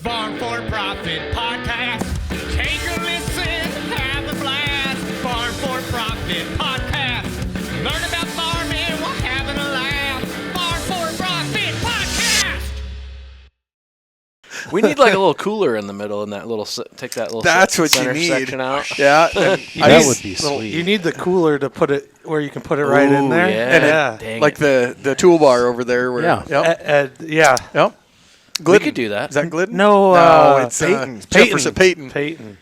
Farm for Profit podcast. Take a listen, have a blast. Farm for Profit podcast. Learn about farming while having a laugh. Farm for Profit podcast. We need like a little cooler in the middle, and that little take that little That's what center you need. section out. Yeah, That would be sweet. You need the cooler to put it where you can put it right in Ooh, there. yeah. and Dang like it. the toolbar over there. Where, Yeah. Yep. Yeah. Yep. We Glidden. could do that. Is that Glidden? No, it's Peyton. Jefferson Peyton. Peyton.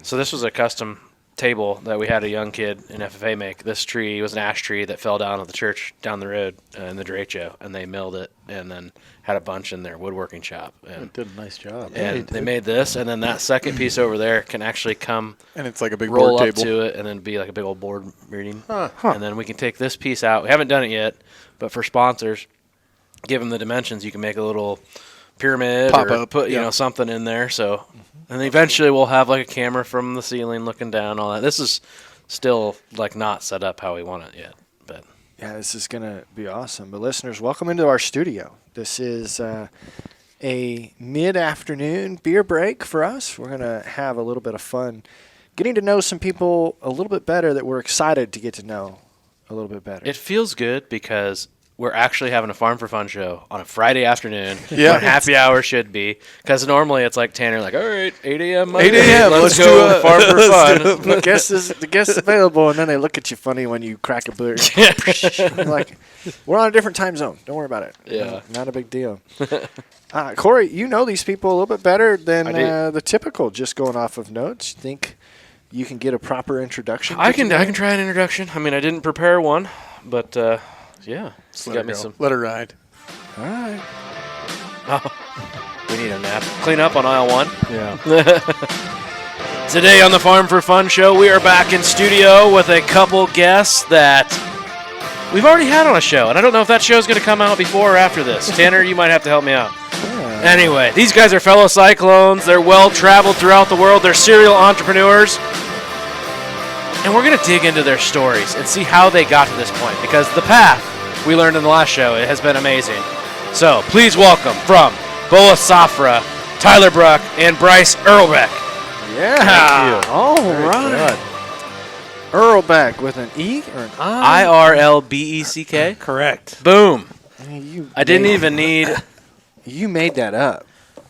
So this was a custom table that we had a young kid in FFA make. This tree was an ash tree that fell down at the church down the road in the derecho, and they milled it and then had a bunch in their woodworking shop. And, Did a nice job. and they made this, and then that second piece over there can actually come And it's like a big roll board up table. to it and then be like a big old board meeting. And then we can take this piece out. We haven't done it yet, but for sponsors, give them the dimensions. You can make a little pyramid Pop or up, put yeah. something in there. So, and eventually we'll have like a camera from the ceiling looking down. All that. This is still like not set up how we want it yet, but Yeah, this is going to be awesome. But listeners, welcome into our studio. This is a mid-afternoon beer break for us. We're going to have a little bit of fun getting to know some people a little bit better that we're excited to get to know a little bit better. it feels good because we're actually having a Farm for Fun show on a Friday afternoon Yeah. when happy hour should be. Because normally it's like Tanner, like, all right, 8 a.m. Monday, 8 a.m., let's let's go do it. Farm for Let's Fun. do the guest's available, and then they look at you funny when you crack a beer. You're like, we're on a different time zone. Don't worry about it. Yeah. Not a big deal. Corey, you know these people a little bit better than I do. the typical just going off of notes. You think you can get a proper introduction? I can try an introduction. I mean, I didn't prepare one, but yeah, Just let got her me go. some. Let her ride. All right. We need a nap. Clean up on aisle one. Yeah. Today on the Farm for Fun show, we are back in studio with a couple guests that we've already had on a show, and I don't know if that show is going to come out before or after this. Tanner, you might have to help me out. Anyway, these guys are fellow Cyclones. They're well-traveled throughout the world. They're serial entrepreneurs. And we're going to dig into their stories and see how they got to this point, because the path we learned in the last show, it has been amazing. So please welcome from Boa Safra, Tyler Bruch and Bryce Irlbeck. Yeah. All Very right. good. Irlbeck with an E or an I? IRLBECK. Correct. Boom. You I didn't made- even need. You made that up.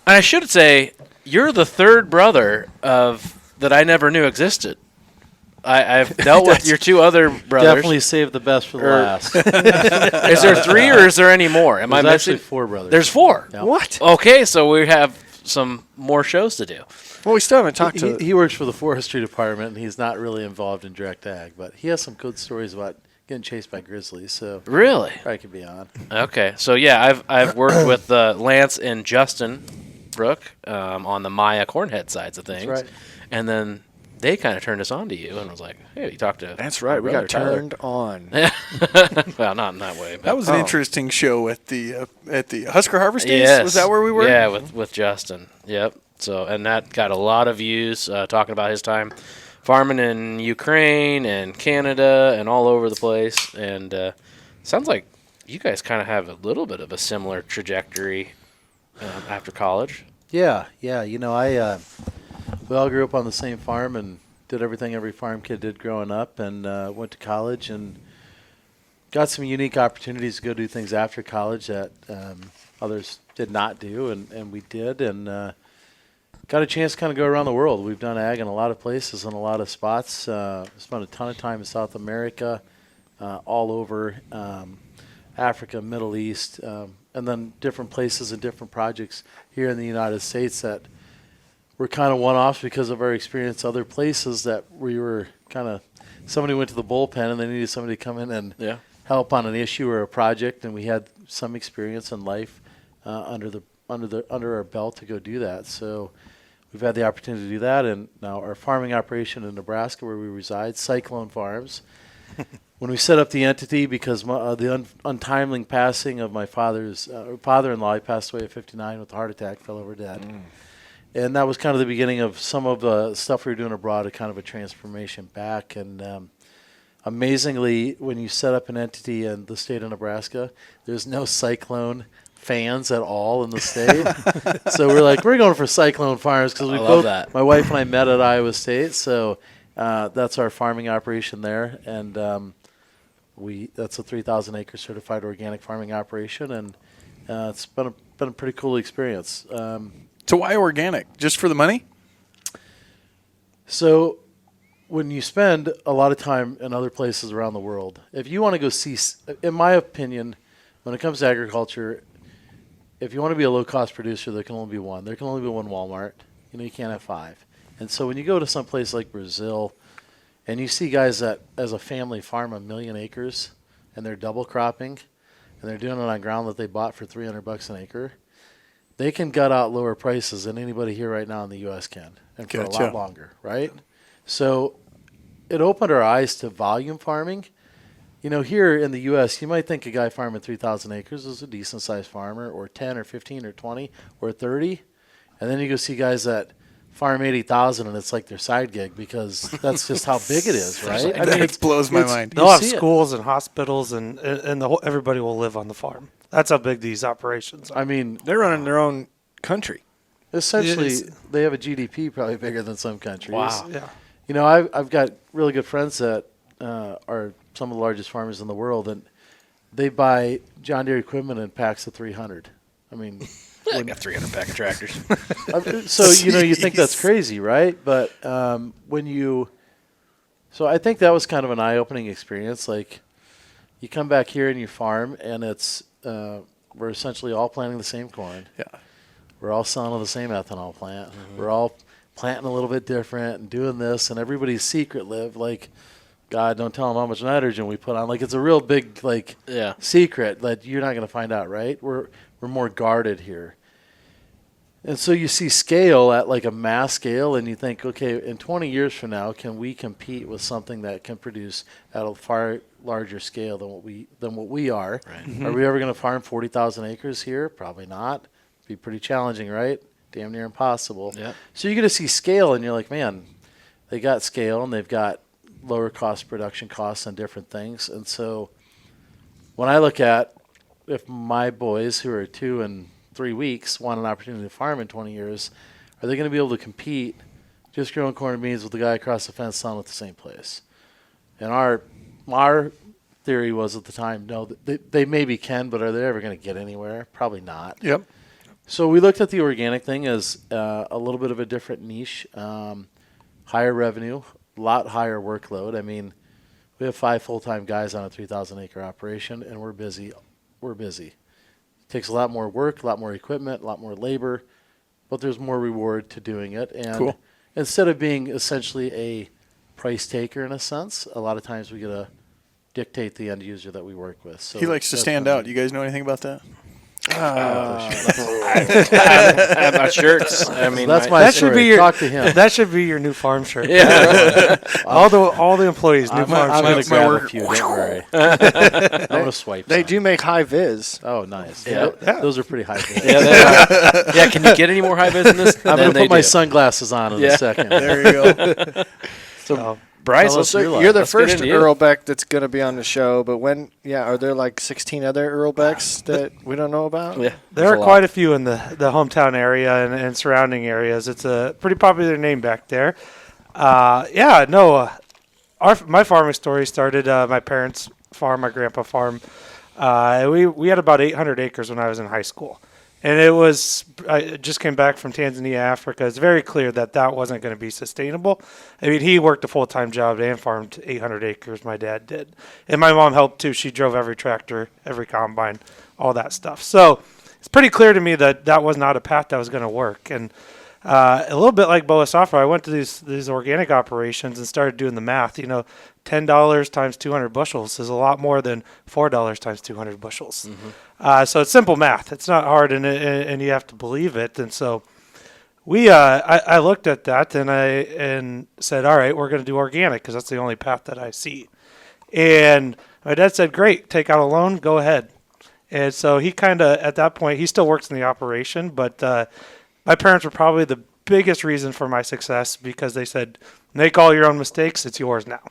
And I should say, you're the third brother that I never knew existed. I've dealt with your two other brothers. Definitely saved the best for the last. Is there three or is there any more? Am I There's missing? actually 4 brothers. There's 4. Yeah. What? Okay, so we have some more shows to do. Well, we still haven't talked to. He works for the forestry department, and he's not really involved in direct ag, but he has some good stories about getting chased by grizzlies, so Really? probably could be on. Okay, so yeah, I've worked with Lance and Justin Brook on the Maya Cornhead sides of things. That's right. And then they kind of turned us on to you and was like, hey, you talked to That's right. my We got brother, Tyler. turned on. Well, not in that way. But That was an interesting show at the Husker Harvest Days. Yes. Was that where we were? Yeah, with Justin. Yep. So, and that got a lot of views talking about his time farming in Ukraine and Canada and all over the place. And sounds like you guys kind of have a little bit of a similar trajectory after college. Yeah. You know, we all grew up on the same farm and did everything every farm kid did growing up, and went to college and got some unique opportunities to go do things after college that others did not do, and we did, and got a chance to kind of go around the world. We've done ag in a lot of places and a lot of spots. Spent a ton of time in South America, all over Africa, Middle East, and then different places and different projects here in the United States that were kind of one-offs because of our experience other places that we were kind of, somebody went to the bullpen and they needed somebody to come in and help on an issue or a project, and we had some experience in life under our belt to go do that. So we've had the opportunity to do that, and now our farming operation in Nebraska where we reside, Cyclone Farms. When we set up the entity, because the untimely passing of my father-in-law, he passed away at 59 with a heart attack, fell over dead. And that was kind of the beginning of some of the stuff we were doing abroad, a kind of a transformation back. And amazingly, when you set up an entity in the state of Nebraska, there's no Cyclone fans at all in the state. So we're like, we're going for Cyclone Farms because we I love both, that. my wife and I met at Iowa State. So that's our farming operation there. And that's a 3,000 acre certified organic farming operation. And it's been a pretty cool experience. So why organic? Just for the money? So when you spend a lot of time in other places around the world, if you want to go see, in my opinion, when it comes to agriculture, if you want to be a low-cost producer, there can only be one. There can only be one Walmart. You can't have 5. And so when you go to some place like Brazil and you see guys that, as a family, farm 1 million acres and they're double cropping and they're doing it on ground that they bought for $300 an acre, they can gut out lower prices than anybody here right now in the U.S. can, and for a lot longer, right? So it opened our eyes to volume farming. Here in the U.S., you might think a guy farming 3,000 acres is a decent-sized farmer, or 10 or 15 or 20 or 30. And then you go see guys that farm 80,000, and it's like their side gig because that's just how big it is, right? That blows my mind. They'll have schools and hospitals, and everybody will live on the farm. That's how big these operations are. I mean, They're running their own country. essentially, Yes. they have a GDP probably bigger than some countries. Wow. Yeah. I've got really good friends that are some of the largest farmers in the world, and they buy John Deere equipment in packs of 300. I mean, I got 300 pack of tractors. so you think that's crazy, right? But so I think that was kind of an eye-opening experience. Like, you come back here and you farm, and it's we're essentially all planting the same corn. Yeah. We're all selling the same ethanol plant. Mm-hmm. We're all planting a little bit different and doing this, and everybody's secret live like, God, don't tell them how much nitrogen we put on. Like, it's a real big secret that you're not going to find out, right? We're more guarded here. And so you see scale at like a mass scale, and you think, okay, in 20 years from now, can we compete with something that can produce at a far larger scale than what we are? Right. Mm-hmm. Are we ever going to farm 40,000 acres here? Probably not. Be pretty challenging, right? Damn near impossible. Yeah. So you're going to see scale, and you're like, man, they got scale, and they've got lower cost production costs and different things. And so when I look at if my boys who are 2 and 3 weeks want an opportunity to farm in 20 years, are they going to be able to compete just growing corn and beans with the guy across the fence selling at the same place? And our theory was at the time, no, they maybe can, but are they ever going to get anywhere? Probably not. Yep. So we looked at the organic thing as a little bit of a different niche, higher revenue, a lot higher workload. I mean, we have 5 full-time guys on a 3,000 acre operation, and we're busy. It takes a lot more work, a lot more equipment, a lot more labor, but there's more reward to doing it. And instead of being essentially a price taker in a sense, a lot of times we get to dictate the end user that we work with. So He likes to stand out. You guys know anything about that? I have my shirts. I mean, that's my That story. should be your Talk to him. That should be your new farm shirt. Yeah. all the employees new farm I'm going shirts. to grab a few. Don't worry. I'm going to swipe. They some. do make high vis. Oh, nice. Yeah. Those are pretty high. Yeah, they are. Yeah, can you get any more high vis than this? I'm Then going to they put my do. sunglasses on in a second. There you go. So, Bryce, Tell us So your life. you're the Let's get first into you. Irlbeck that's going to be on the show, but are there like 16 other Irlbecks that we don't know about? Yeah. There are quite a few in the hometown area and surrounding areas. It's a pretty popular name back there. My farming story started my parents' farm, my grandpa farm. We had about 800 acres when I was in high school. And I just came back from Tanzania, Africa. It's very clear that wasn't going to be sustainable. I mean, he worked a full-time job and farmed 800 acres, my dad did. And my mom helped too. She drove every tractor, every combine, all that stuff. So it's pretty clear to me that was not a path that was going to work. And a little bit like Boa Safra, I went to these organic operations and started doing the math. $10 times 200 bushels is a lot more than $4 times 200 bushels. Mm-hmm. So it's simple math. It's not hard, and you have to believe it. And so I looked at that and said, all right, we're going to do organic because that's the only path that I see. And my dad said, great, take out a loan, go ahead. And so he kind of, at that point, he still works in the operation, but my parents were probably the biggest reason for my success because they said, make all your own mistakes, it's yours now.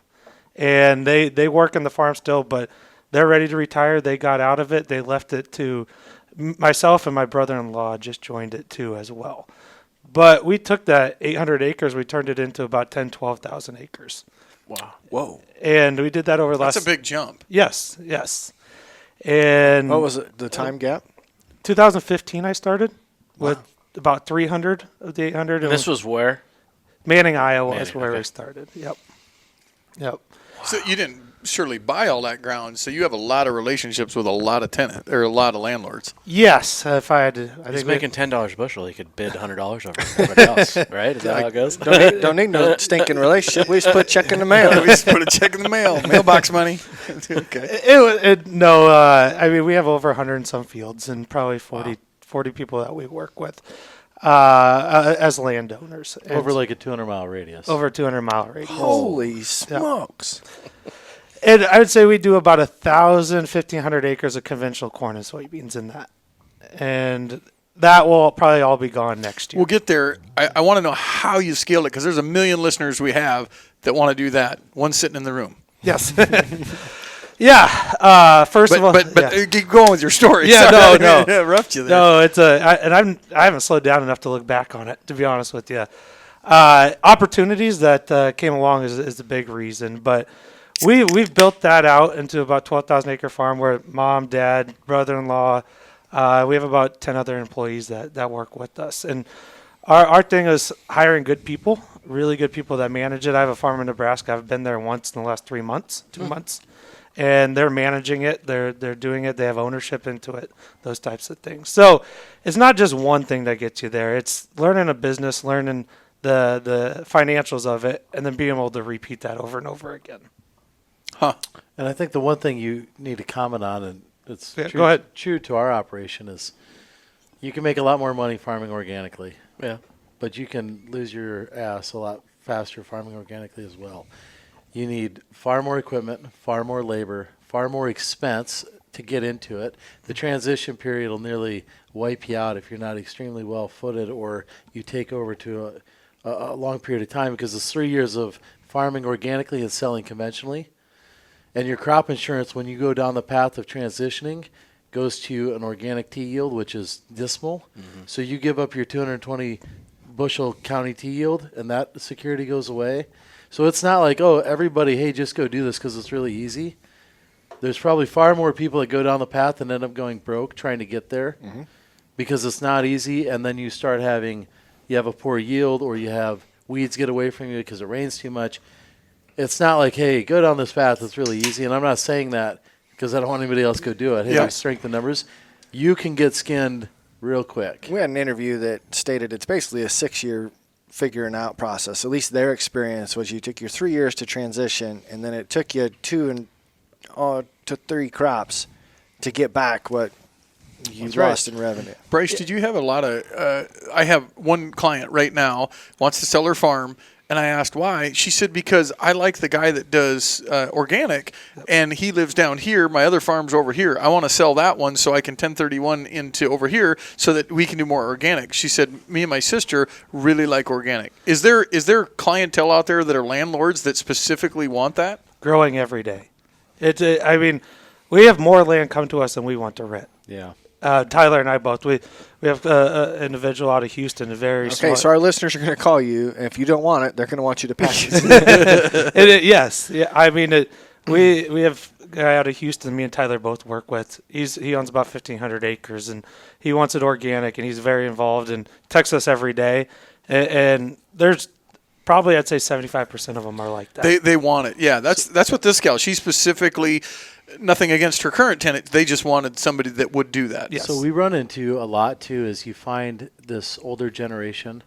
And they work in the farm still, but they're ready to retire. They got out of it. They left it to Myself and my brother-in-law just joined it too as well. But we took that 800 acres, we turned it into about 12,000 acres. Wow. Whoa. And we did that over the last... That's a big jump. Yes. And What was it, the time gap? 2015 I started with about 300 of the 800. And this was where? Manning, Iowa is Manning, where okay. we started. Yep. So you didn't surely buy all that ground, so you have a lot of relationships with a lot of tenants or a lot of landlords. Yes, if I had to... He's making $10 a bushel. He could bid $100 over everybody else, right? Is that how it goes? Don't need no stinking relationship. We just put a check in the mail. We just put a check in the mail, mailbox money. Okay. I mean, we have over 100 and some fields and probably 40 people that we work with as landowners. And Over like a 200-mile radius. over 200-mile radius. Holy smokes. And I would say we do about 1,500 acres of conventional corn and soybeans in that. And that will probably all be gone next year. We'll get there. I want to know how you scaled it because there's a million listeners we have that want to do that. One sitting in the room. Yes. First of all, But keep going with your story. Yeah, Sorry, no. I interrupt you there. No, I haven't slowed down enough to look back on it, to be honest with you. Opportunities that came along is the big reason, but we've built that out into about 12,000 acre farm where mom, dad, brother-in-law, we have about 10 other employees that work with us. And our thing is hiring good people, really good people that manage it. I have a farm in Nebraska. I've been there once in the last 2 months. And they're managing it. They're doing it. They have ownership into it, those types of things. So it's not just one thing that gets you there. It's learning a business, learning the financials of it, and then being able to repeat that over and over again. Huh. And I think the one thing you need to comment on, and it's go ahead. true to our operation, is you can make a lot more money farming organically. Yeah. But you can lose your ass a lot faster farming organically as well. You need far more equipment, far more labor, far more expense to get into it. The transition period will nearly wipe you out if you're not extremely well-footed or you take over to a long period of time, because it's 3 years of farming organically and selling conventionally. And your crop insurance, when you go down the path of transitioning, goes to an organic tea yield, which is dismal. Mm-hmm. So you give up your 220 bushel county tea yield, and that security goes away. So it's not like, oh, everybody, hey, just go do this because it's really easy. There's probably far more people that go down the path and end up going broke trying to get there because it's not easy. And then you start you have a poor yield, or you have weeds get away from you because it rains too much. It's not like, hey, go down this path. It's really easy. And I'm not saying that because I don't want anybody else to go do it. Hey, Yeah. strength in numbers. You can get skinned real quick. We had an interview that stated it's basically a 6-year figuring out process. At least their experience was you took your 3 years to transition, and then it took you 2 to 3 crops to get back what you lost in revenue. Bryce, did you have a lot of I have one client right now wants to sell her farm, and I asked why. She said, because I like the guy that does organic, and he lives down here. My other farm's over here. I want to sell that one so I can 1031 into over here so that we can do more organic. She said, me and my sister really like organic. Is there clientele out there that are landlords that specifically want that? Growing every day. I mean, we have more land come to us than we want to rent. Yeah. Tyler and I both. We have an individual out of Houston, a very Okay, smart. so our listeners are going to call you, and if you don't want it, they're going to want you to pass it. Yes, yeah. I mean, we have a guy out of Houston. Me and Tyler both work with. He owns about 1,500 acres, and he wants it organic, and he's very involved and texts us every day. And there's probably, I'd say 75% of them are like that. They want it. Yeah, that's what this gal. She specifically. Nothing against her current tenant. They just wanted somebody that would do that. Yes. So we run into a lot, too, is you find this older generation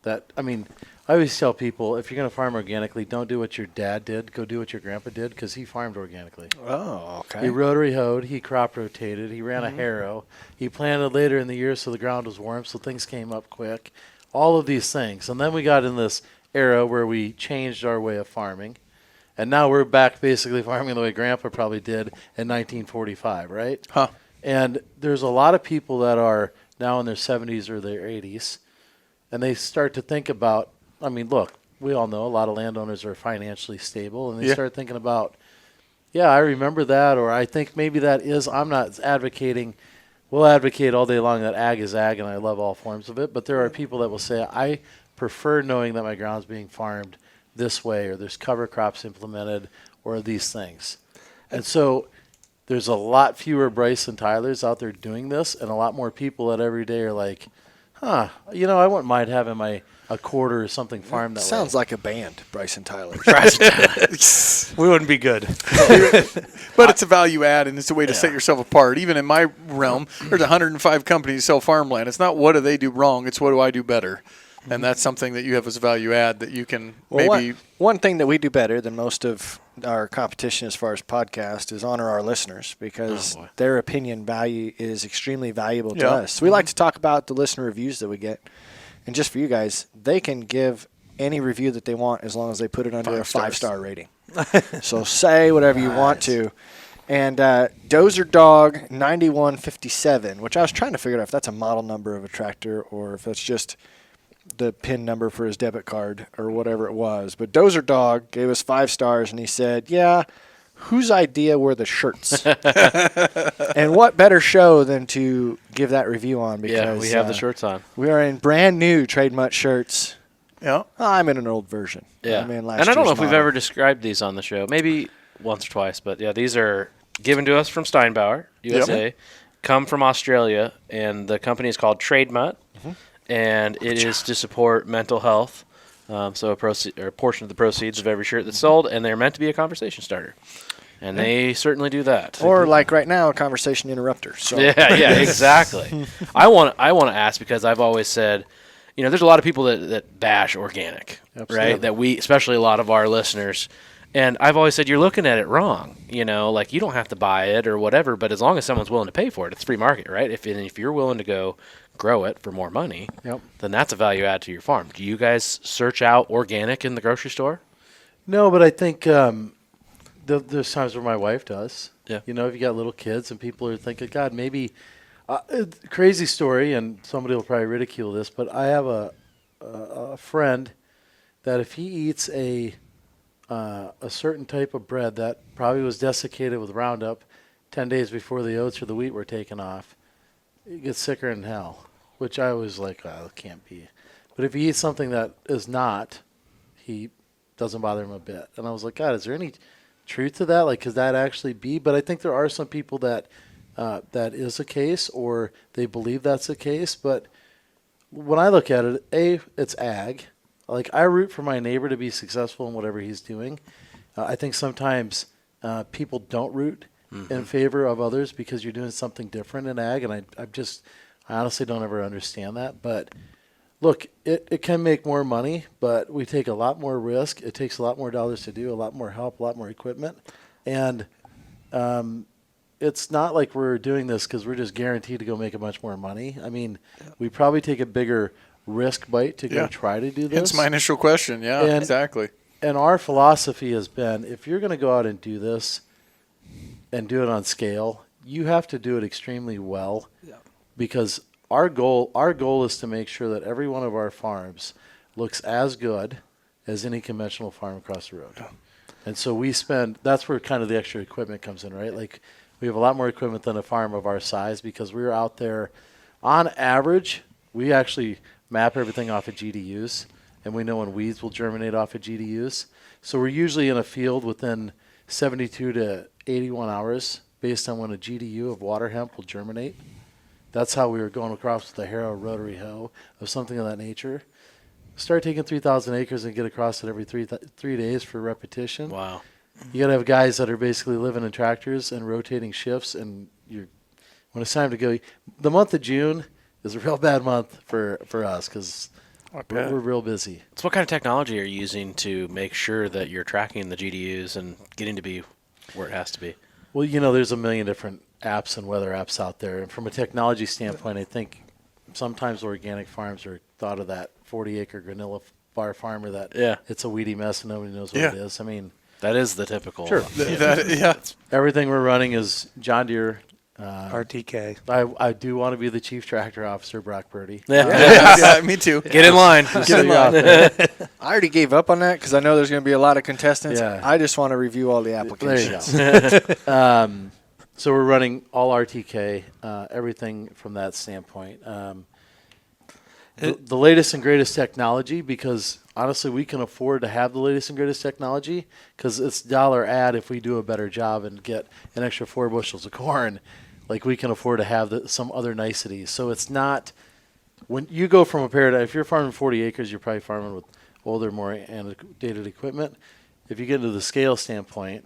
that, I mean, I always tell people, if you're going to farm organically, don't do what your dad did. Go do what your grandpa did, because he farmed organically. Oh, okay. He rotary hoed. He crop rotated. He ran a harrow. He planted later in the year so the ground was warm, so things came up quick. All of these things. And then we got in this era where we changed our way of farming. And now we're back basically farming the way Grandpa probably did in 1945, right? Huh. And there's a lot of people that are now in their 70s or their 80s, and they start to think about, I mean, look, we all know a lot of landowners are financially stable, and they start thinking about, yeah, I remember that, or I think maybe that is, I'm not advocating, we'll advocate all day long that ag is ag, and I love all forms of it. But there are people that will say, I prefer knowing that my ground's being farmed this way, or there's cover crops implemented, or these things. And so there's a lot fewer Bryce and Tylers out there doing this, and a lot more people that every day are like, I wouldn't mind having a quarter or something farmed that way. Sounds like a band, Bryce and Tyler. We wouldn't be good. But it's a value add, and it's a way to set yourself apart. Even in my realm, there's 105 companies that sell farmland. It's not what do they do wrong, it's what do I do better. And that's something that you have as a value add that you can maybe... One thing that we do better than most of our competition as far as podcast is honor our listeners, because their opinion value is extremely valuable to us. We like to talk about the listener reviews that we get. And just for you guys, they can give any review that they want as long as they put it under a 5-star rating. So say whatever you want to. And Dozer Dog 9157, which I was trying to figure out if that's a model number of a tractor or if that's just the PIN number for his debit card or whatever it was. But Dozer Dog gave us 5 stars, and he said, whose idea were the shirts? And what better show than to give that review on? Because we have the shirts on. We are in brand new Trade Mutt shirts. Yeah. I'm in an old version. Yeah. I'm in last and I don't know year's if we've model. ever described these on the show. Maybe once or twice. But, these are given to us from Steinbauer, USA, come from Australia, and the company is called Trade Mutt. And it is to support mental health. So a portion of the proceeds of every shirt that's sold, and they're meant to be a conversation starter. And they certainly do that. Or like right now, a conversation interrupter. So. Yeah, exactly. I want to ask, because I've always said, there's a lot of people that bash organic, right? That especially a lot of our listeners. And I've always said, you're looking at it wrong. You don't have to buy it or whatever, but as long as someone's willing to pay for it, it's free market, right? If you're willing to go grow it for more money, then that's a value add to your farm. Do you guys search out organic in the grocery store? No, but I think there's times where my wife does. Yeah. If you got little kids and people are thinking, God, maybe crazy story, and somebody will probably ridicule this, but I have a friend that if he eats a certain type of bread that probably was desiccated with Roundup 10 days before the oats or the wheat were taken off, he gets sicker than hell, which I was like, it can't be. But if he eats something that is not, he doesn't bother him a bit. And I was like, God, is there any truth to that? Like, could that actually be? But I think there are some people that that is a case, or they believe that's the case. But when I look at it, it's ag. Like, I root for my neighbor to be successful in whatever he's doing. I think sometimes people don't root in favor of others because you're doing something different in ag, and I honestly don't ever understand that. But look, it can make more money, but we take a lot more risk. It takes a lot more dollars to do, a lot more help, a lot more equipment. And it's not like we're doing this because we're just guaranteed to go make a bunch more money. I mean, we probably take a bigger risk bite to go try to do this. That's my initial question. Yeah, exactly. And our philosophy has been, if you're going to go out and do this and do it on scale, you have to do it extremely well, because our goal is to make sure that every one of our farms looks as good as any conventional farm across the road. And so that's where kind of the extra equipment comes in, right? Like, we have a lot more equipment than a farm of our size, because we're out there, on average, we actually map everything off of GDUs, and we know when weeds will germinate off of GDUs. So we're usually in a field within 72 to 81 hours based on when a GDU of water hemp will germinate. That's how we were going across with the Harrow rotary hoe of something of that nature. Start taking 3,000 acres and get across it every 3 days for repetition. Wow. You got to have guys that are basically living in tractors and rotating shifts, and when it's time to go, the month of June is a real bad month for us because we're real busy. So what kind of technology are you using to make sure that you're tracking the GDUs and getting to be where it has to be? Well, there's a million different apps and weather apps out there. And from a technology standpoint, I think sometimes organic farms are thought of that 40-acre granola bar farmer that it's a weedy mess and nobody knows what it is. I mean, that is the typical. Sure. Everything we're running is John Deere. RTK. I do want to be the chief tractor officer, Brock Purdy. Yeah, me too. Get in line. I already gave up on that because I know there's going to be a lot of contestants. Yeah. I just want to review all the applications. There you go. So we're running all RTK, everything from that standpoint. The latest and greatest technology, because honestly we can afford to have the latest and greatest technology because it's dollar ad if we do a better job and get an extra 4 bushels of corn. Like we can afford to have some other niceties. So it's not when you go from a paradigm. If you're farming 40 acres, you're probably farming with older, more antiquated equipment. If you get into the scale standpoint,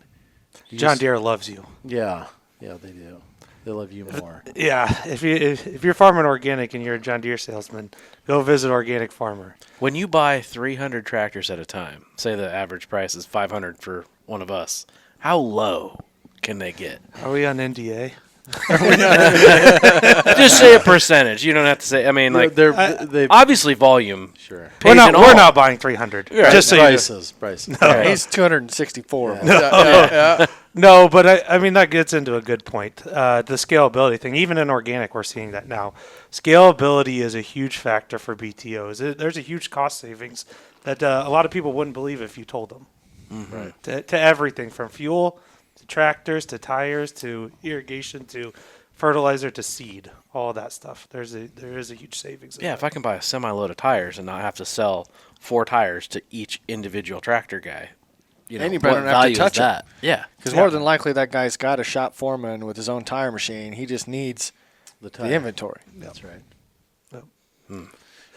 John Deere loves you. Yeah, they do. They love you more. Yeah, if you're farming organic and you're a John Deere salesman, go visit Organic Farmer. When you buy 300 tractors at a time, say the average price is $500 for one of us, how low can they get? Are we on NDA? Just say a percentage. You don't have to say. I mean, like they've obviously volume. sure. We're pays in all. not buying 300. Right. Just so you know. Prices. He's 264. No, but I mean, that gets into a good point. The scalability thing, even in organic, we're seeing that now. Scalability is a huge factor for BTOs. There's a huge cost savings that a lot of people wouldn't believe if you told them. Mm-hmm. Right. To everything from fuel to tractors to tires to irrigation to fertilizer to seed, all of that stuff. There is a huge savings. Yeah, if I can buy a semi-load of tires and not have to sell 4 tires to each individual tractor guy, And you better not have to touch it. that? Yeah, Because more than likely that guy's got a shop foreman with his own tire machine. He just needs the inventory. That's right. Yep.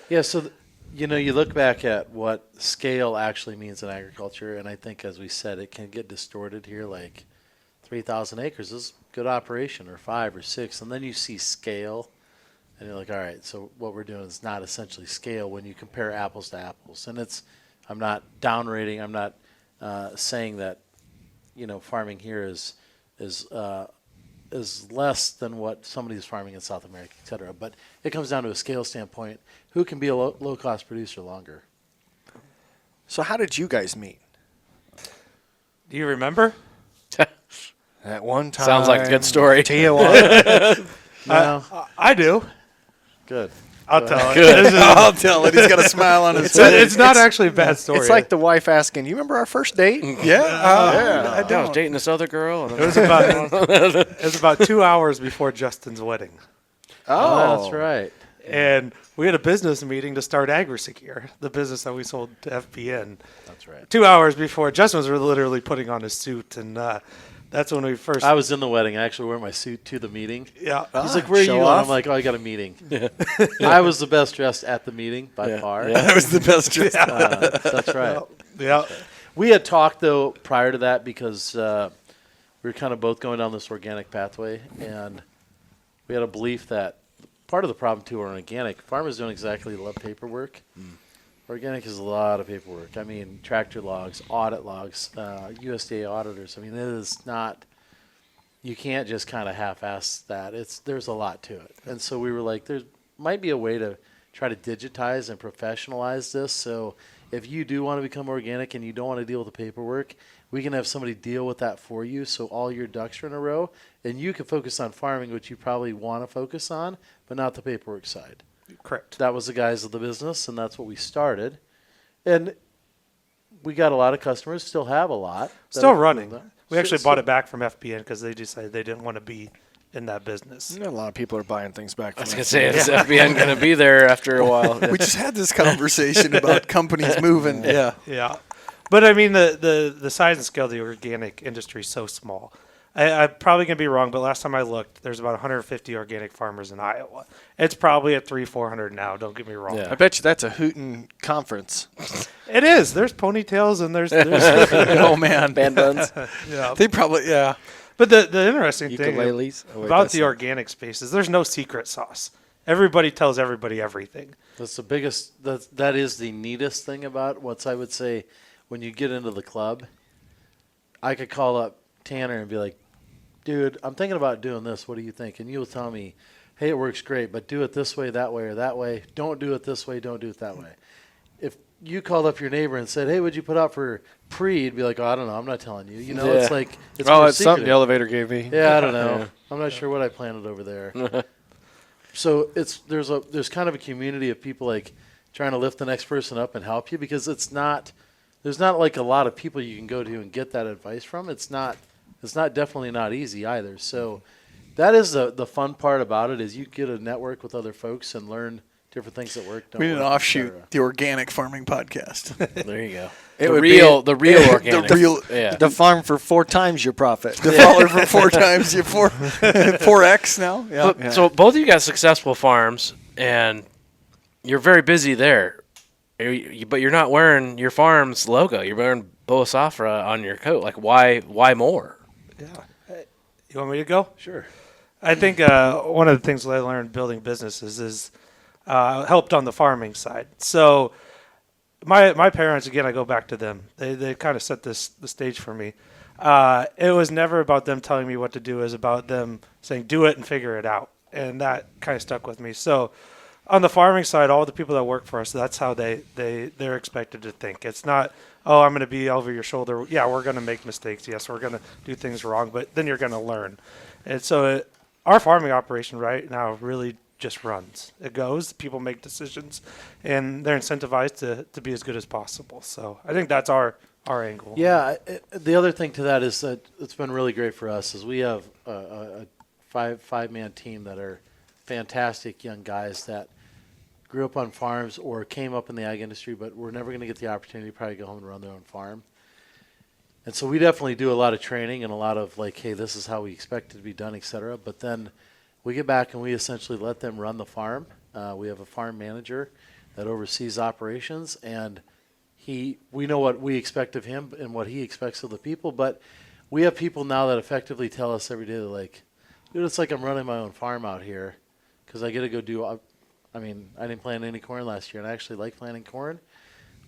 Yeah, so you look back at what scale actually means in agriculture, and I think, as we said, it can get distorted here. Like 3,000 acres is good operation, or 5 or 6, and then you see scale, and you're like, all right, so what we're doing is not essentially scale when you compare apples to apples. And I'm not downrating, I'm not saying that farming here is less than what somebody's farming in South America, et cetera. But it comes down to a scale standpoint. Who can be a low-cost producer longer? So how did you guys meet? Do you remember? At one time. sounds like a good story. Tijuana. No. I do. Good. I'll tell it. Good. I'll tell it. He's got a smile on his face. It's not actually a bad story. It's like the wife asking, "You remember our first date?" Yeah. I was dating this other girl. And it was about 2 hours before Justin's wedding. Oh, That's right. And we had a business meeting to start Agri-secure, the business that we sold to FBN. That's right. 2 hours before Justin was literally putting on his suit, and that's when we first. I was in the wedding. I actually wore my suit to the meeting. Yeah. He's like, where are you? show And off. I'm like, oh, I got a meeting. I was the best dressed at the meeting by far. That was the best dress. That's right. Yeah. We had talked, though, prior to that because we were kind of both going down this organic pathway, and we had a belief that part of the problem, too, are organic. Farmers don't exactly love paperwork. Organic is a lot of paperwork. I mean, tractor logs, audit logs, USDA auditors. I mean, it is not – you can't just kind of half-ass that. There's a lot to it. And so we were like, there might be a way to try to digitize and professionalize this. So if you do want to become organic and you don't want to deal with the paperwork, we can have somebody deal with that for you so all your ducks are in a row, and you can focus on farming, which you probably want to focus on, but not the paperwork side. Correct. That was the guys of the business, and that's what we started. And we got a lot of customers, still have a lot. Still running. We actually Still- bought it back from FBN because they decided they didn't want to be in that business. a lot of people are buying things back. I was gonna say, is FBN gonna be there after a while? We just had this conversation about companies moving. Yeah. Yeah. But I mean, the size and scale of the organic industry is so small. I'm probably going to be wrong, but last time I looked, there's about 150 organic farmers in Iowa. It's probably at 300-400 now. Don't get me wrong. Yeah. I bet you that's a hootin' conference. It is. There's ponytails and there's Oh, man. Band buns. yeah. They probably, yeah. But the interesting thing Ukuleles. Oh, wait, about that's the not- organic space is there's no secret sauce. Everybody tells everybody everything. That's the biggest. That is the neatest thing about what's I would say when you get into the club. I could call up Tanner and be like, "Dude, I'm thinking about doing this. What do you think?" And you'll tell me, "Hey, it works great, but do it this way, that way, or that way. Don't do it this way. Don't do it that way." If you called up your neighbor and said, "Hey, what'd you put out for pre?" You'd be like, "Oh, I don't know. I'm not telling you." You know, Yeah. it's like it's Oh, more it's something secretive. the elevator gave me. Yeah, I don't know. I'm not sure what I planted over there. So there's kind of a community of people like trying to lift the next person up and help you because there's not like a lot of people you can go to and get that advice from. It's not It's definitely not easy either. So that is the fun part about it is you get to network with other folks and learn different things that work. We need an work, offshoot, the organic farming podcast. There you go. It The would real be- organic. The real, Yeah. The farm for 4 times your profit. the faller for 4 times, you 4x now. Yeah. But- So both of you got successful farms, and you're very busy there. But you're not wearing your farm's logo. You're wearing Boa Safra on your coat. Like, why more? You want me to go? Sure. I think one of the things that I learned building businesses is helped on the farming side. So my parents, again, I go back to them. They kind of set the stage for me. It was never about them telling me what to do. It was about them saying, do it and figure it out. And that kind of stuck with me. So on the farming side, all the people that work for us, that's how they're expected to think. It's not, oh, I'm going to be over your shoulder. Yeah, we're going to make mistakes. Yes, we're going to do things wrong, but then you're going to learn. And so our farming operation right now really just runs. It goes, people make decisions, and they're incentivized to be as good as possible. So I think that's our angle. Yeah, the other thing to that is that it's been really great for us is we have a five-man team that are fantastic young guys that grew up on farms or came up in the ag industry, but were never going to get the opportunity to probably go home and run their own farm. And so we definitely do a lot of training and a lot of like, hey, this is how we expect it to be done, et cetera. But then we get back and we essentially let them run the farm. We have a farm manager that oversees operations, and we know what we expect of him and what he expects of the people. But we have people now that effectively tell us every day, they're like, dude, it's like I'm running my own farm out here because I get to go do I didn't plant any corn last year, and I actually like planting corn.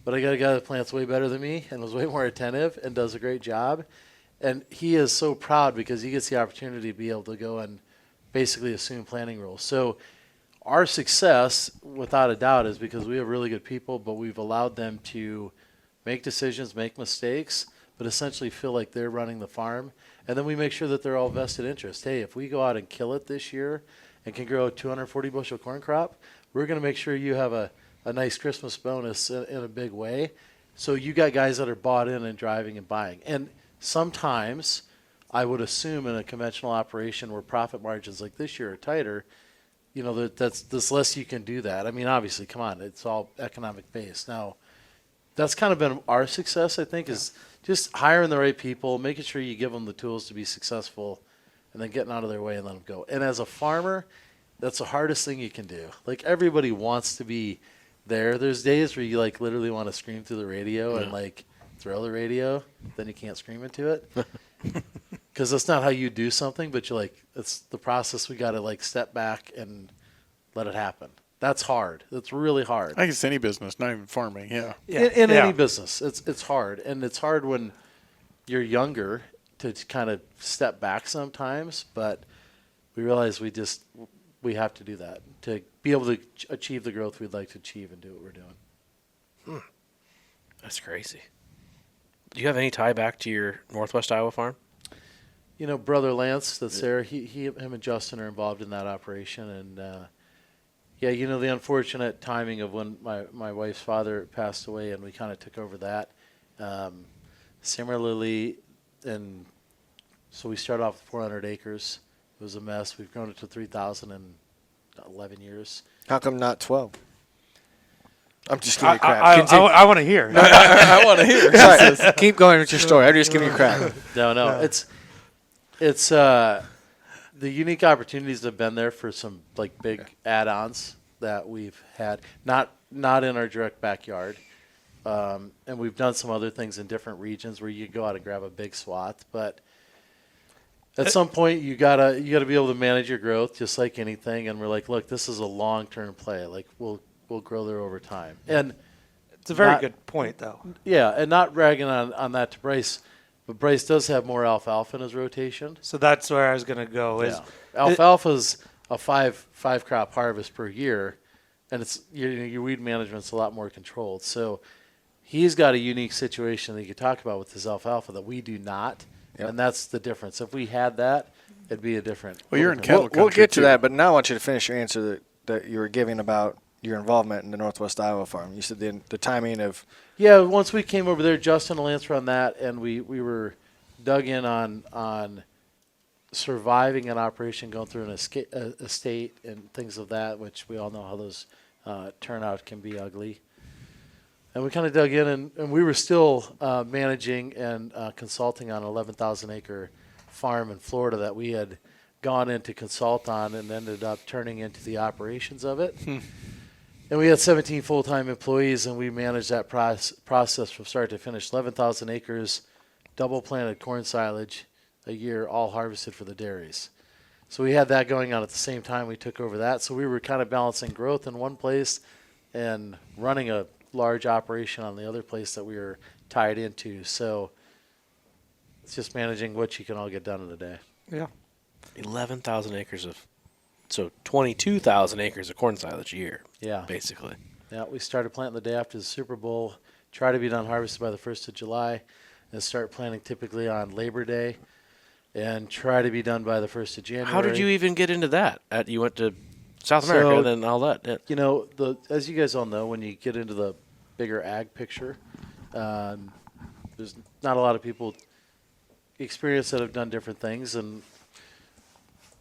But I got a guy that plants way better than me and was way more attentive and does a great job. And he is so proud because he gets the opportunity to be able to go and basically assume planting roles. So our success, without a doubt, is because we have really good people, but we've allowed them to make decisions, make mistakes, but essentially feel like they're running the farm. And then we make sure that they're all vested interest. Hey, if we go out and kill it this year and can grow a 240 bushel corn crop, we're going to make sure you have a nice Christmas bonus in a big way. So you got guys that are bought in and driving and buying. And sometimes I would assume in a conventional operation where profit margins like this year are tighter, there's less you can do that. I mean, obviously, come on, it's all economic based. Now, that's kind of been our success, I think, is just hiring the right people, making sure you give them the tools to be successful, and then getting out of their way and let them go. And as a farmer, that's the hardest thing you can do. Like, everybody wants to be there. There's days where you, like, literally want to scream through the radio and, like, throw the radio. Then you can't scream into it. Because that's not how you do something, but you're like, it's the process. We got to, like, step back and let it happen. That's hard. That's really hard. I guess any business, not even farming. Yeah. In any business, it's hard. And it's hard when you're younger to kind of step back sometimes, but we realize we have to do that to be able to achieve the growth we'd like to achieve and do what we're doing. That's crazy. Do you have any tie back to your Northwest Iowa farm? Brother Lance that's there, him and Justin are involved in that operation. And, the unfortunate timing of when my wife's father passed away and we kind of took over that. Similarly, and so we started off with 400 acres. It was a mess. We've grown it to 3,000 in 11 years. How come not 12? I'm just giving you crap. I want to hear. I want to hear. Sorry, keep going with your story. I'm just giving you crap. No. It's the unique opportunities that have been there for some like big add-ons that we've had. Not in our direct backyard. And we've done some other things in different regions where you go out and grab a big swath, but at some point you gotta be able to manage your growth just like anything. And we're like, look, this is a long-term play. Like we'll grow there over time. And It's a very good point, though. yeah, and not bragging on that to Bryce, but Bryce does have more alfalfa in his rotation. So that's where I was going to go. Is Alfalfa's a five crop harvest per year, and it's your weed management's a lot more controlled. So he's got a unique situation that you could talk about with his alfalfa that we do not, and that's the difference. If we had that, it'd be a different. Well, you're in cattle country We'll get to too. that, but now I want you to finish your answer that you were giving about your involvement in the Northwest Iowa farm. You said the timing of Yeah, once we came over there, Justin and Lance were on that, and we were dug in on surviving an operation, going through an estate and things of that, which we all know how those turn out, can be ugly. And we kind of dug in, and we were still managing and consulting on an 11,000-acre farm in Florida that we had gone in to consult on and ended up turning into the operations of it. And we had 17 full-time employees, and we managed that process from start to finish. 11,000 acres, double-planted corn silage a year, all harvested for the dairies. So we had that going on at the same time we took over that. So we were kind of balancing growth in one place and running a large operation on the other place that we were tied into. So it's just managing what you can all get done in a day. Yeah. 11,000 acres of, so 22,000 acres of corn silage a year. Yeah. Basically. Yeah, we started planting the day after the Super Bowl, try to be done harvested by the 1st of July, and start planting typically on Labor Day, and try to be done by the 1st of January. How did you even get into that? You went to South America and then all that. Yeah. You know, as you guys all know, when you get into the bigger ag picture, there's not a lot of people experience that have done different things, and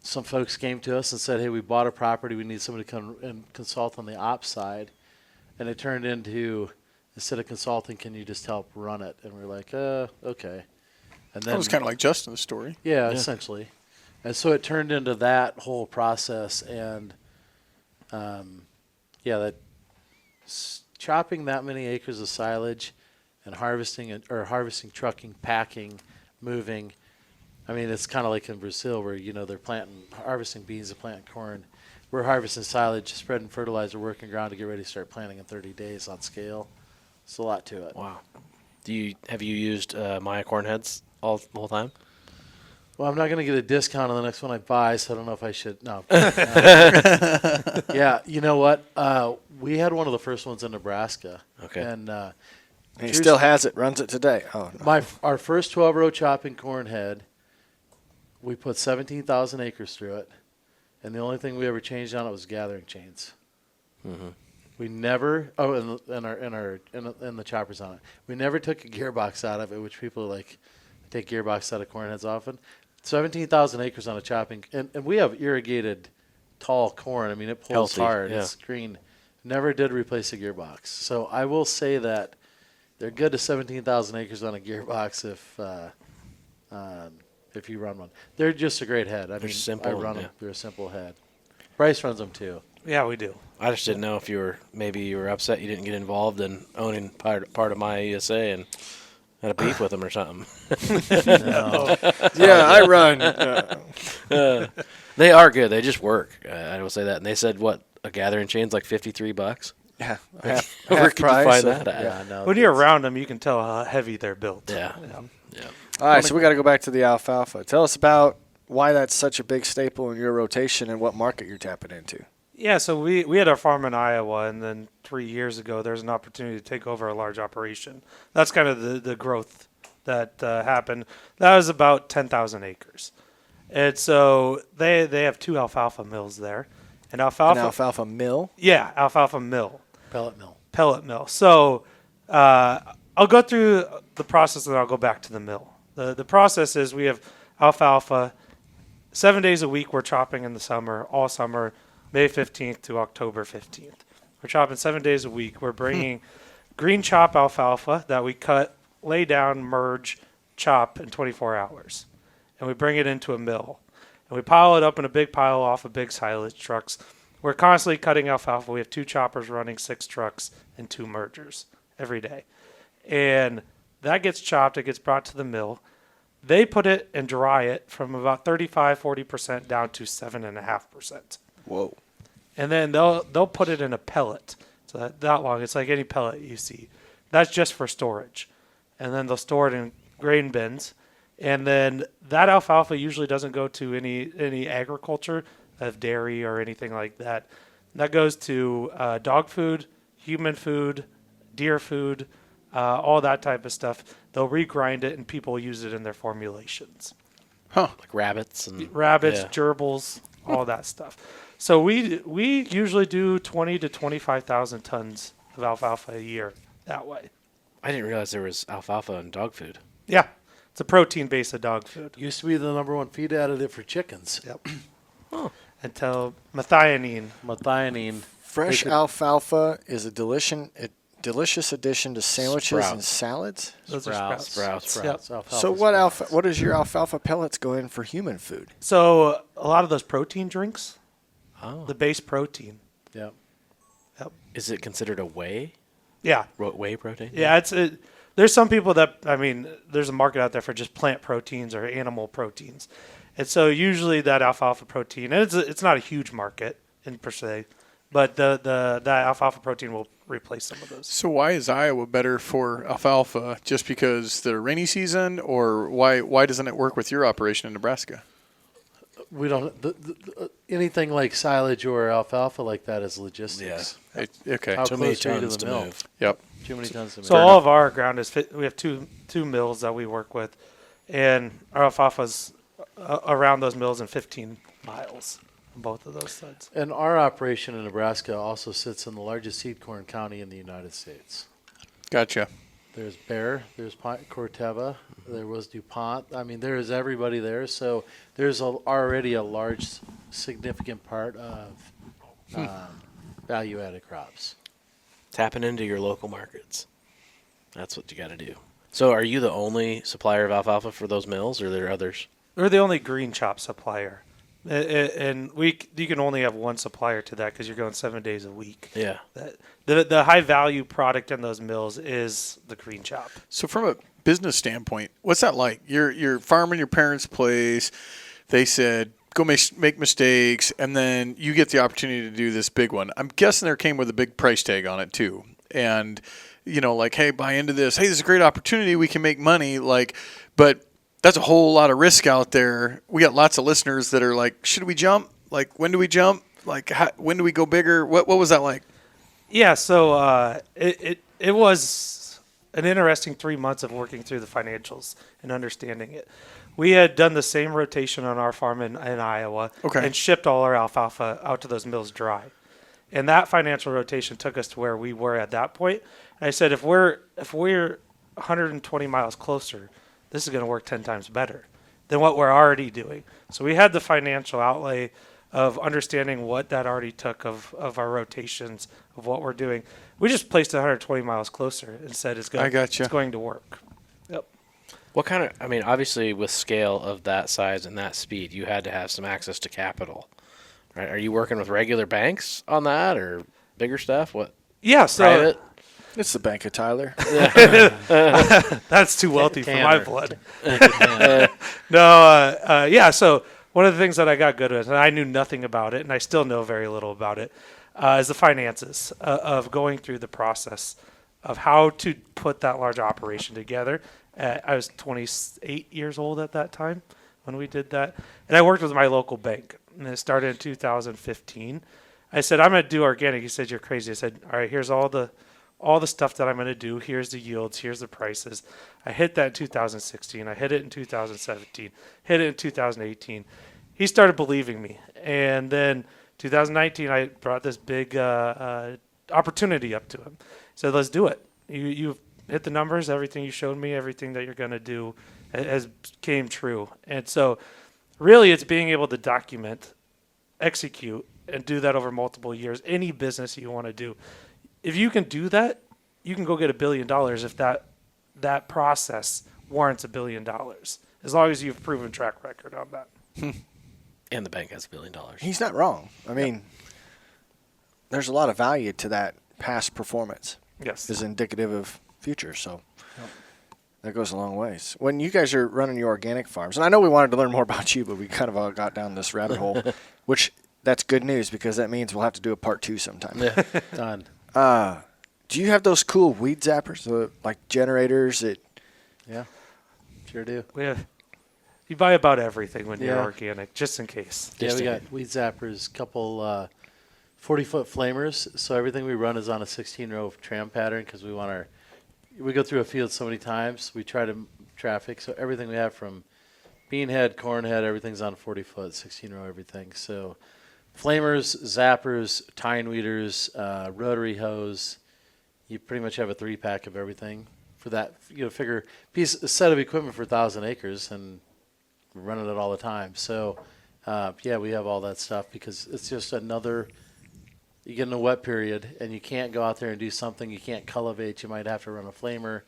some folks came to us and said, hey, we bought a property, we need somebody to come and consult on the ops side. And it turned into, instead of consulting, can you just help run it? And we're like, okay. And then That was kind of like Justin's story. yeah, essentially. And so it turned into that whole process, and chopping that many acres of silage and harvesting, trucking, packing, moving. I mean, it's kind of like in Brazil where, they're harvesting beans and planting corn. We're harvesting silage, spreading fertilizer, working ground to get ready to start planting in 30 days on scale. It's a lot to it. Wow. Have you used Maya corn heads the whole time? Well, I'm not going to get a discount on the next one I buy, so I don't know if I should. No. Yeah, you know what? We had one of the first ones in Nebraska. Okay. And He still has it, runs it today. Oh, no. our first 12-row chopping corn head, we put 17,000 acres through it, and the only thing we ever changed on it was gathering chains. Mm-hmm. We never and the choppers on it. We never took a gearbox out of it, which people like take gearbox out of corn heads often. 17,000 acres on a chopping, and we have irrigated tall corn. I mean, it pulls Healthy, hard. yeah. It's green. Never did replace a gearbox. So I will say that they're good to 17,000 acres on a gearbox if you run one. They're just a great head. I mean, simple, I run yeah. them. They're a simple head. Bryce runs them too. Yeah, we do. I just didn't know if you were upset you didn't get involved in owning part of my ESA and had a beef with them or something. No. Yeah, I run. They are good. They just work. I will say that. And they said what, a gathering chain's like $53. Yeah, Where half could you price. find that at? Yeah, no. When you're around them, you can tell how heavy they're built. Yeah. All right, so we got to go back to the alfalfa. Tell us about why that's such a big staple in your rotation and what market you're tapping into. Yeah, so we had our farm in Iowa, and then 3 years ago, there's an opportunity to take over a large operation. That's kind of the growth that happened. That was about 10,000 acres. And so they have 2 alfalfa mills there. And An alfalfa mill? Yeah, alfalfa mill. Pellet mill. So I'll go through the process, and I'll go back to the mill. The process is we have alfalfa 7 days a week. We're chopping in the summer, all summer, May 15th to October 15th. We're chopping 7 days a week. We're bringing green chop alfalfa that we cut, lay down, merge, chop in 24 hours. And we bring it into a mill. And we pile it up in a big pile off of big silage trucks. We're constantly cutting alfalfa. We have 2 choppers running, 6 trucks, and 2 mergers every day. And that gets chopped. It gets brought to the mill. They put it and dry it from about 35-40% down to 7.5%. Whoa. And then they'll put it in a pellet. So that long. It's like any pellet you see. That's just for storage. And then they'll store it in grain bins. And then that alfalfa usually doesn't go to any agriculture of dairy or anything like that. That goes to dog food, human food, deer food, all that type of stuff. They'll regrind it, and people use it in their formulations. Like rabbits and Rabbits, gerbils, all that stuff. So we usually do 20 to 25,000 tons of alfalfa a year that way. I didn't realize there was alfalfa and dog food. Yeah. It's a protein base of dog food. Used to be the number one feed additive for chickens. Yep. Until methionine. Methionine. Fresh alfalfa is a delicious addition to sandwiches and salads. Those are Sprouts. Yep. Alfalfa So what does your alfalfa pellets go in for human food? So a lot of those protein drinks, Oh. the base protein. Yep. Is it considered a whey? Yeah. Whey protein? Yeah, there's some people that, there's a market out there for just plant proteins or animal proteins. And so usually that alfalfa protein, and it's not a huge market in per se, but that alfalfa protein will replace some of those. So why is Iowa better for alfalfa? Just because the rainy season, or why doesn't it work with your operation in Nebraska? We don't anything like silage or alfalfa like that is logistics. Okay. How Too many close are you tons to the to mill? move. Yep. Too many tons to move. So all of our ground is fit. We have two mills that we work with, and our alfalfa's around those mills in 15 miles on both of those sides. And our operation in Nebraska also sits in the largest seed corn county in the United States. Gotcha. There's Bayer, there's Corteva, there was DuPont. I mean, there is everybody there. So there's already a large, significant part of value-added crops. Tapping into your local markets. That's what you got to do. So are you the only supplier of alfalfa for those mills, or are there others? We're the only green chop supplier, and you can only have one supplier to that because you're going 7 days a week. Yeah. The high value product in those mills is the green chop. So from a business standpoint, what's that like? You're farming your parents' place. They said, go make mistakes, and then you get the opportunity to do this big one. I'm guessing there came with a big price tag on it too. And, like, hey, buy into this. Hey, this is a great opportunity. We can make money. But that's a whole lot of risk out there. We got lots of listeners that are like, should we jump? Like, when do we jump? Like, when do we go bigger? What was that like? Yeah, so it was an interesting 3 months of working through the financials and understanding it. We had done the same rotation on our farm in Iowa and shipped all our alfalfa out to those mills dry. And that financial rotation took us to where we were at that point. And I said, if we're 120 miles closer, this is going to work 10 times better than what we're already doing. So we had the financial outlay of understanding what that already took of our rotations, of what we're doing. We just placed it 120 miles closer and said it's going to work. Yep. What kind of, obviously with scale of that size and that speed, you had to have some access to capital, right? Are you working with regular banks on that or bigger stuff? What? Yeah, so private? It's the Bank of Tyler. that's too wealthy for my blood. So one of the things that I got good at, and I knew nothing about it, and I still know very little about it, is the finances of going through the process of how to put that large operation together. I was 28 years old at that time when we did that, and I worked with my local bank, and it started in 2015. I said, I'm going to do organic. He said, you're crazy. I said, all right, here's all the stuff that I'm going to do. Here's the yields. Here's the prices. I hit that in 2016. I hit it in 2017. Hit it in 2018. He started believing me. And then 2019, I brought this big opportunity up to him. So let's do it. You've hit the numbers. Everything you showed me, everything that you're going to do has came true. And so really it's being able to document, execute, and do that over multiple years. Any business you want to do. If you can do that, you can go get $1 billion if that process warrants $1 billion, as long as you've proven track record on that. And the bank has $1 billion. He's not wrong. There's a lot of value to that past performance. Yes. Is indicative of future, so that goes a long ways. When you guys are running your organic farms, and I know we wanted to learn more about you, but we kind of all got down this rabbit hole, which that's good news because that means we'll have to do a part 2 sometime. Yeah. Done. Do you have those cool weed zappers, like generators? Yeah, sure do. You buy about everything when you're organic, just in case. Yeah, we got weed zappers, couple 40-foot flamers. So everything we run is on a 16-row tram pattern because we go through a field so many times. We try to traffic. So everything we have from bean head, corn head, everything's on 40-foot, 16-row everything. So flamers, zappers, tine weeders, rotary hose. You pretty much have a 3-pack of everything for that. Figure a set of equipment for 1,000 acres, and we're running it all the time. So, we have all that stuff because it's just another. You get in a wet period, and you can't go out there and do something. You can't cultivate. You might have to run a flamer.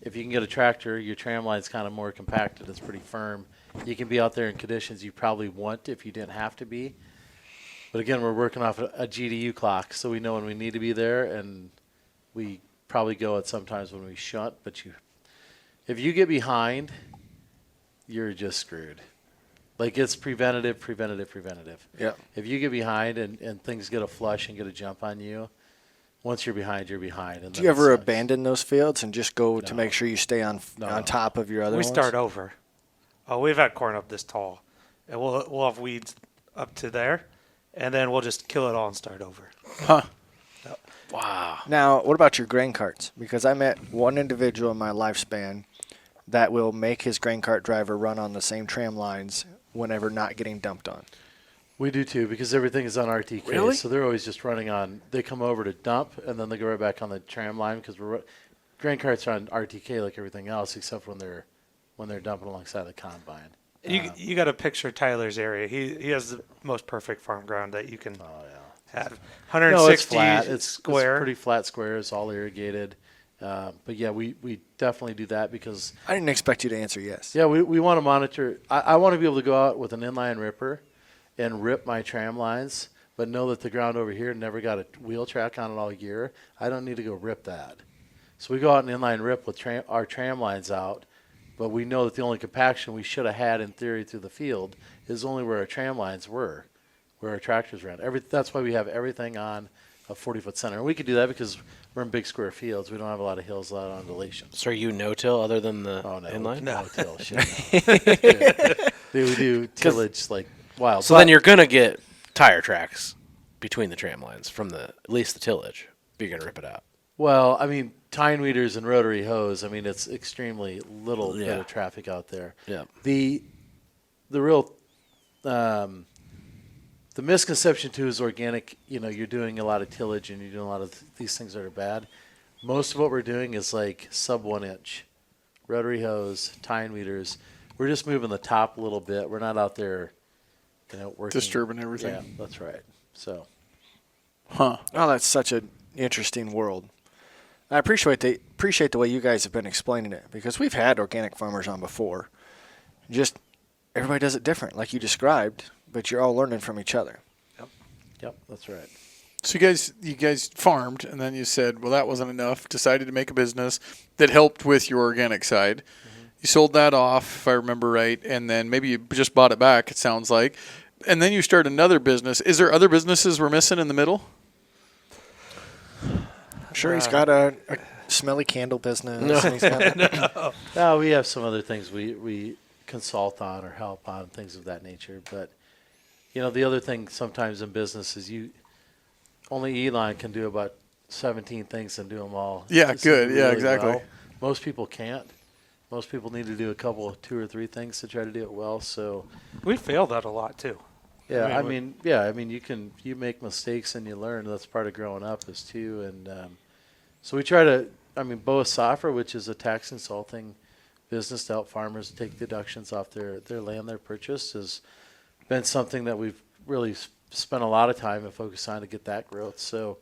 If you can get a tractor, your tram line's kind of more compacted. It's pretty firm. You can be out there in conditions you probably want if you didn't have to be. But again, we're working off a GDU clock, so we know when we need to be there, and we probably go at sometimes when we shouldn't. But if you get behind, you're just screwed. Like, it's preventative. Yeah. If you get behind and things get a flush and get a jump on you, once you're behind, you're behind. And Do you ever abandon those fields and just go to make sure you stay on top of your other We ones? start over. Oh, we've had corn up this tall, and we'll have weeds up to there, and then we'll just kill it all and start over. Huh. Wow. Now, what about your grain carts? Because I met one individual in my lifespan that will make his grain cart driver run on the same tram lines whenever not getting dumped on. We do too, because everything is on RTK. Really? So they're always just running on. They come over to dump, and then they go right back on the tram line because grain carts are on RTK like everything else, except when they're dumping alongside the combine. You got to picture Tyler's area. He has the most perfect farm ground that you can have. 160 No, it's flat. It's square. pretty flat square. It's all irrigated. But yeah, we definitely do that because I didn't expect you to answer yes. yeah, we want to monitor. I want to be able to go out with an inline ripper and rip my tram lines, but know that the ground over here never got a wheel track on it all year. I don't need to go rip that. So we go out and inline rip with our tram lines out, but we know that the only compaction we should have had in theory through the field is only where our tram lines were, where our tractors ran. That's why we have everything on a 40-foot center. And we could do that because we're in big square fields. We don't have a lot of hills, a lot of undulations. So are you no-till other than the inline? No-till. Shit. We do tillage like wild. So then you're going to get tire tracks between the tram lines from at least the tillage. You're going to rip it out. Well, I mean, tine weeders and rotary hose, I mean, it's extremely little bit Yeah. of traffic out there. Yeah. The real the misconception, too, is organic. You're doing a lot of tillage and you're doing a lot of these things that are bad. Most of what we're doing is like sub 1 inch. Rotary hose, tine weeders. We're just moving the top a little bit. We're not out there, working. Disturbing everything. Yeah, that's right. So, Huh. Oh, that's such an interesting world. I appreciate the way you guys have been explaining it because we've had organic farmers on before. Just everybody does it different, like you described, but you're all learning from each other. yep, that's right. So you guys farmed, and then you said, well, that wasn't enough. Decided to make a business that helped with your organic side. Mm-hmm. You sold that off, if I remember right, and then maybe you just bought it back, it sounds like. And then you started another business. Is there other businesses we're missing in the middle? Sure, he's got a smelly candle business. No. And he's got No, we have some other things we consult on or help on, things of that nature. But, the other thing sometimes in business is only Elon can do about 17 things and do them all. Yeah, just good. Yeah, really exactly. well. Most people can't. Most people need to do two or three things to try to do it well. So, We failed at a lot too. yeah, I mean, you make mistakes and you learn. That's part of growing up is too. And so we try to, Boa Safra, which is a tax consulting business to help farmers take deductions off their land they're purchased, has been something that we've really spent a lot of time and focus on to get that growth. So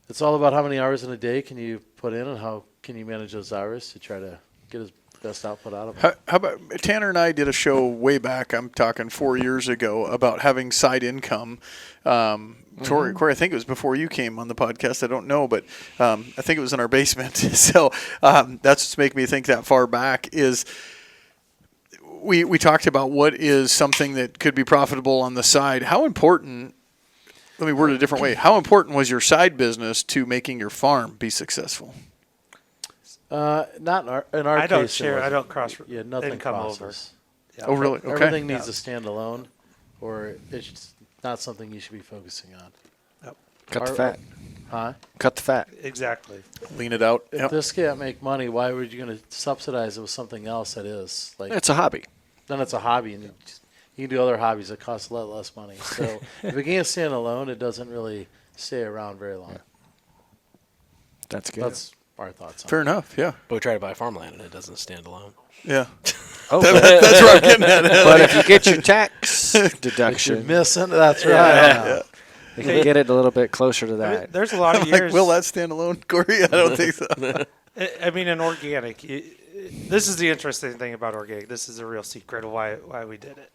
it's all about how many hours in a day can you put in and how can you manage those hours to try to get as best output out of them. How about Tanner and I did a show way back, I'm talking 4 years ago, about having side income. Corey, I think it was before you came on the podcast. I don't know, but I think it was in our basement. So that's what's making me think that far back is we talked about what is something that could be profitable on the side. How important, let me word it a different way, how important was your side business to making your farm be successful? Not in our I don't case, it share. I wasn't. don't cross. Yeah, nothing income crosses. over. Yeah. Oh, really? Okay. Everything needs to stand alone, or it's not something you should be focusing on. cut the fat. Huh? Cut the fat. Exactly. Lean it out. If Yep. this can't make money, why would you going to subsidize it with something else that is? Like, It's a hobby. then it's a hobby, and you can do other hobbies that cost a lot less money. So if it can't stand alone, it doesn't really stay around very long. That's good. our thoughts on Fair it. enough. Yeah. But we try to buy farmland and it doesn't stand alone. Yeah. Oh, That's where I'm getting at. but if you get your tax You're deduction, missing. That's right. Yeah. you can get it a little bit closer to I mean, that. there's a lot of I'm years. like, will that stand alone, Corey? I don't think so. I mean, in organic, this is the interesting thing about organic. This is a real secret of why we did it.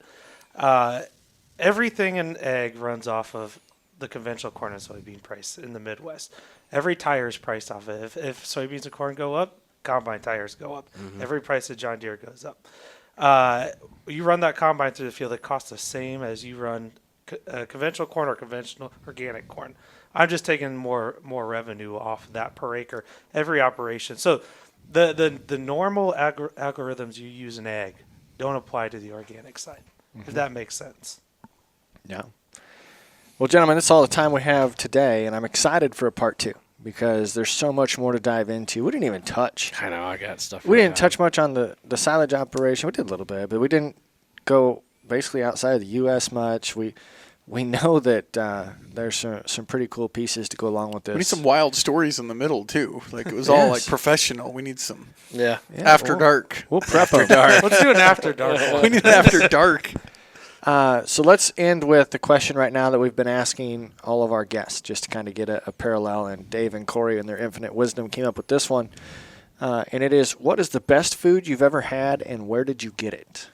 Everything in ag runs off of the conventional corn and soybean price in the Midwest. Every tire is priced off of it. If soybeans and corn go up, combine tires go up. Every price of John Deere goes up. You run that combine through the field, it costs the same as you run conventional corn or conventional organic corn. I'm just taking more revenue off that per acre every operation. So the normal algorithms you use in ag don't apply to the organic side, if that makes sense. Yeah. Well, gentlemen, that's all the time we have today, and I'm excited for a part 2 because there's so much more to dive into. We didn't even touch. I know, I got stuff. We didn't touch much on the silage operation. We did a little bit, but we didn't go basically outside of the U.S. much. We know that there's some pretty cool pieces to go along with this. We need some wild stories in the middle too. Like it was all like professional. We need some Yeah. after dark. We'll prep After them. dark. Let's do an after dark one. We need an after dark. So let's end with the question right now that we've been asking all of our guests, just to kind of get a parallel. And Dave and Corey, in their infinite wisdom, came up with this one. And it is, what is the best food you've ever had, and where did you get it?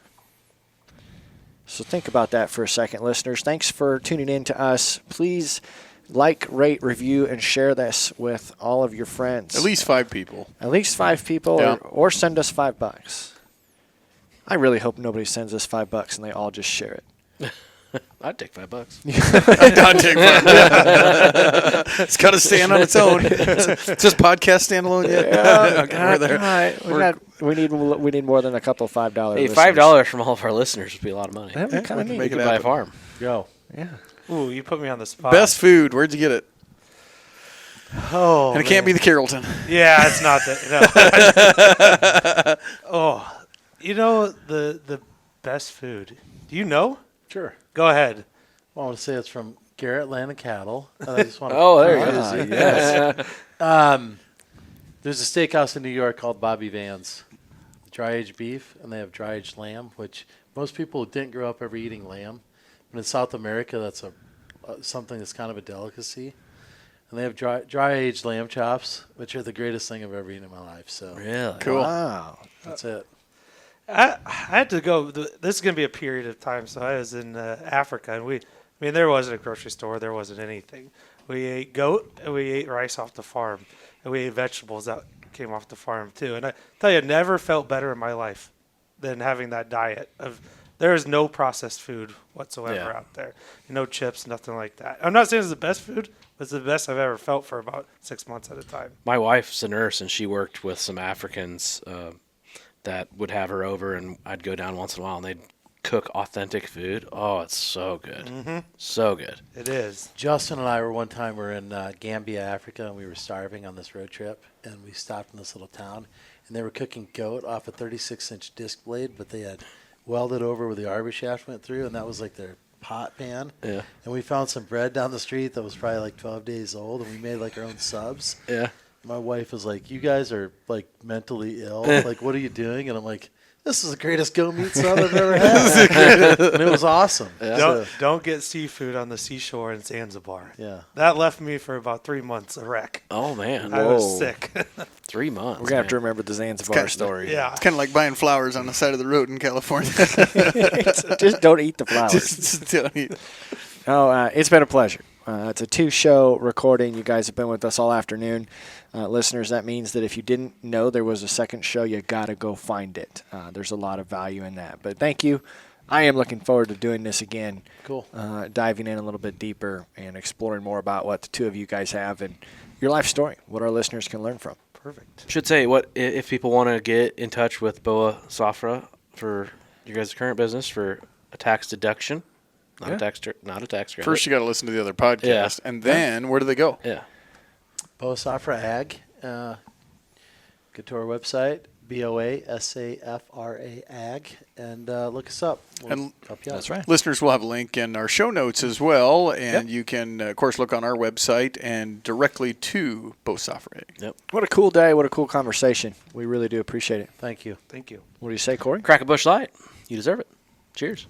So think about that for a second, listeners. Thanks for tuning in to us. Please like, rate, review, and share this with all of your friends. At least 5 people. At least 5 people, Yeah. or send us $5. I really hope nobody sends us $5 and they all just share it. I'd take $5. I'd take 5. It's got to stand on its own. It's just podcast standalone yet? Okay, we're there. All right. We need more than a couple $5. Hey, listeners. $5 from all of our listeners would be a lot of money. That would be kind of we neat. can make You it could buy a happen. farm. Go. Yeah. Ooh, you put me on the spot. Best food. Where'd you get it? Oh, And it can't be the Carrollton. Yeah, it's not that. No. Oh, you know the best food. Do you know? Sure. Go ahead. Well, I want to say it's from Garrett Land and Cattle. I just want to Oh, there you go. Yes. There's a steakhouse in New York called Bobby Van's. Dry-aged beef, and they have dry-aged lamb, which most people didn't grow up ever eating lamb. But in South America, that's something that's kind of a delicacy. And they have dry-aged lamb chops, which are the greatest thing I've ever eaten in my life. So Really? Cool. Wow. that's it. I had to go. This is going to be a period of time. So I was in Africa, and there wasn't a grocery store. There wasn't anything. We ate goat, and we ate rice off the farm, and we ate vegetables that came off the farm too. And I tell you, I never felt better in my life than having that diet of. There is no processed food whatsoever out there. No chips, nothing like that. I'm not saying it's the best food, but it's the best I've ever felt for about 6 months at a time. My wife's a nurse, and she worked with some Africans that would have her over, and I'd go down once in a while, and they'd cook authentic food. Oh, it's so good. Mm-hmm. So good. It is. Justin and I were in Gambia, Africa, and we were starving on this road trip, and we stopped in this little town, and they were cooking goat off a 36-inch disc blade, but they had welded over where the arbor shaft went through, and that was like their pot pan. Yeah. And we found some bread down the street that was probably like 12 days old, and we made like our own subs. Yeah. My wife was like, "You guys are like mentally ill. Like, what are you doing?" And I'm like, "This is the greatest goat meat sub I've ever had." And it was awesome. So, Don't get seafood on the seashore in Zanzibar. yeah. That left me for about 3 months a wreck. Oh, man. I was sick. 3 months. We're going to have to man. remember the Zanzibar kinda- story. Yeah. It's kind of like buying flowers on the side of the road in California. Just don't eat the flowers. Just don't eat. It's been a pleasure. It's a 2-show recording. You guys have been with us all afternoon. Listeners, that means that if you didn't know there was a second show, you got to go find it. There's a lot of value in that. But thank you. I am looking forward to doing this again. Cool. Diving in a little bit deeper and exploring more about what the two of you guys have and your life story, what our listeners can learn from. Perfect. Should say, what if people want to get in touch with Boa Safra for your guys' current business for a tax deduction? Not a tax credit. First, you got to listen to the other podcast, and then where do they go? Yeah. Boa Safra Ag. Go to our website, Boa Safra Ag, and look us up. We'll And help you out. That's right. Listeners will have a link in our show notes as well, and you can, of course, look on our website and directly to Boa Safra Ag. What a cool day. What a cool conversation. We really do appreciate it. Thank you. Thank you. What do you say, Corey? Crack a bush light. You deserve it. Cheers.